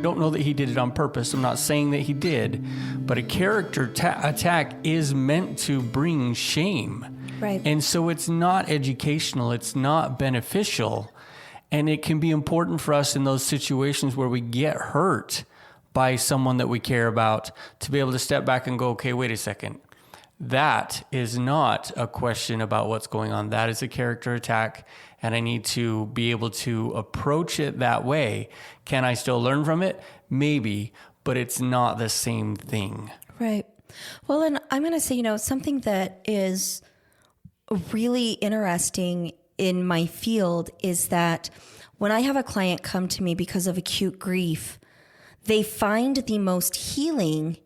don't know that he did it on purpose. I'm not saying that he did, but a character attack is meant to bring shame. Right. And so it's not educational. It's not beneficial. And it can be important for us in those situations where we get hurt by someone that we care about to be able to step back and go, okay, wait a second. That is not a question about what's going on. That is a character attack, and I need to be able to approach it that way. Can I still learn from it? Maybe, but it's not the same thing. Right. Well, and I'm going to say, something that is really interesting in my field is that when I have a client come to me because of acute grief, they find the most healing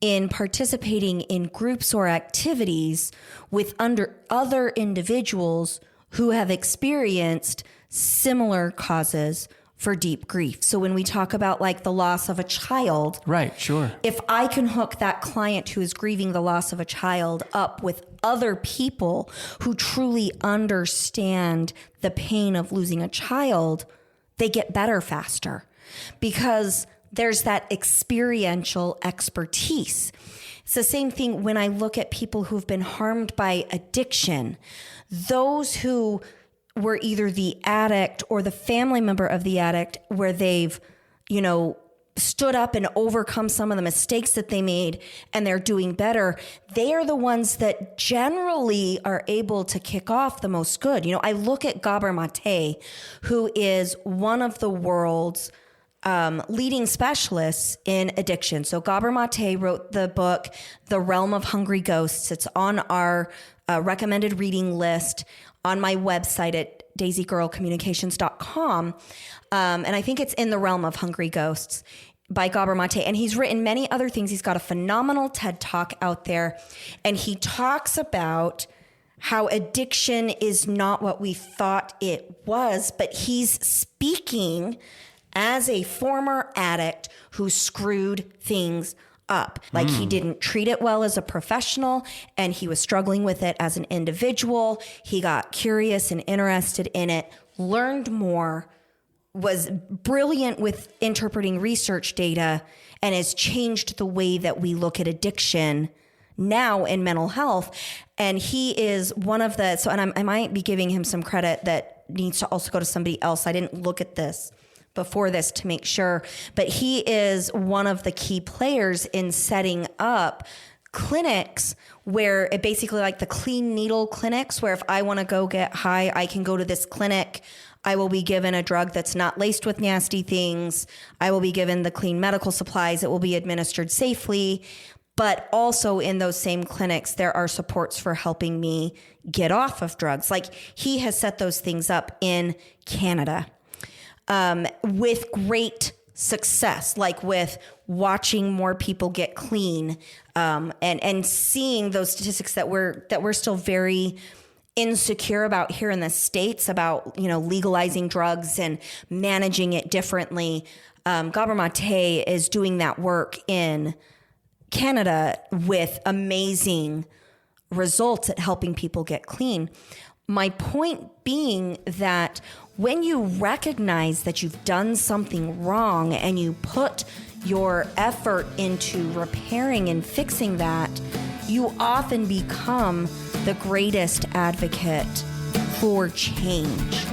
in participating in groups or activities with other individuals who have experienced similar causes for deep grief. So when we talk about like the loss of a child, right, sure. If I can hook that client who is grieving the loss of a child up with other people who truly understand the pain of losing a child, they get better faster because there's that experiential expertise. It's the same thing when I look at people who've been harmed by addiction. Those who were either the addict or the family member of the addict where they've, stood up and overcome some of the mistakes that they made and they're doing better, they are the ones that generally are able to kick off the most good. I look at Gabor Maté, who is one of the world's leading specialists in addiction. So Gabor Maté wrote the book, The Realm of Hungry Ghosts. It's on our recommended reading list on my website at daisygirlcommunications.com. And I think it's In the Realm of Hungry Ghosts by Gabor Maté. And he's written many other things. He's got a phenomenal TED Talk out there. And he talks about how addiction is not what we thought it was, but he's speaking as a former addict who screwed things up. Like he didn't treat it well as a professional and he was struggling with it as an individual. He got curious and interested in it, learned more, was brilliant with interpreting research data, and has changed the way that we look at addiction now in mental health. And he is one of the, I might be giving him some credit that needs to also go to somebody else. I didn't look at this before this to make sure, but he is one of the key players in setting up clinics where it basically like the clean needle clinics, where if I want to go get high, I can go to this clinic. I will be given a drug that's not laced with nasty things. I will be given the clean medical supplies. It will be administered safely. But also in those same clinics, there are supports for helping me get off of drugs. Like he has set those things up in Canada. With great success, like with watching more people get clean, and seeing those statistics that we're still very insecure about here in the States about, legalizing drugs and managing it differently. Gabor Maté is doing that work in Canada with amazing results at helping people get clean. My point being that when you recognize that you've done something wrong and you put your effort into repairing and fixing that, you often become the greatest advocate for change.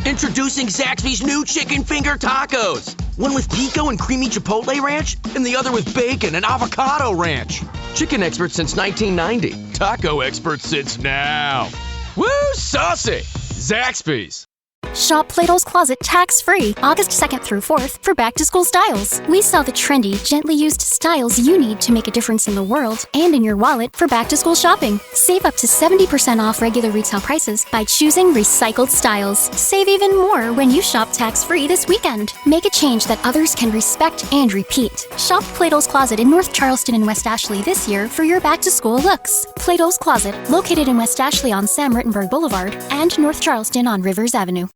Introducing Zaxby's new chicken finger tacos. One with pico and creamy chipotle ranch, and the other with bacon and avocado ranch. Chicken expert since 1990. Taco expert since now. Woo, saucy! Zaxby's. Shop Plato's Closet tax-free August 2nd through 4th for back-to-school styles. We sell the trendy, gently used styles you need to make a difference in the world and in your wallet for back-to-school shopping. Save up to 70% off regular retail prices by choosing recycled styles. Save even more when you shop tax-free this weekend. Make a change that others can respect and repeat. Shop Plato's Closet in North Charleston and West Ashley this year for your back-to-school looks. Plato's Closet, located in West Ashley on Sam Rittenberg Boulevard and North Charleston on Rivers Avenue.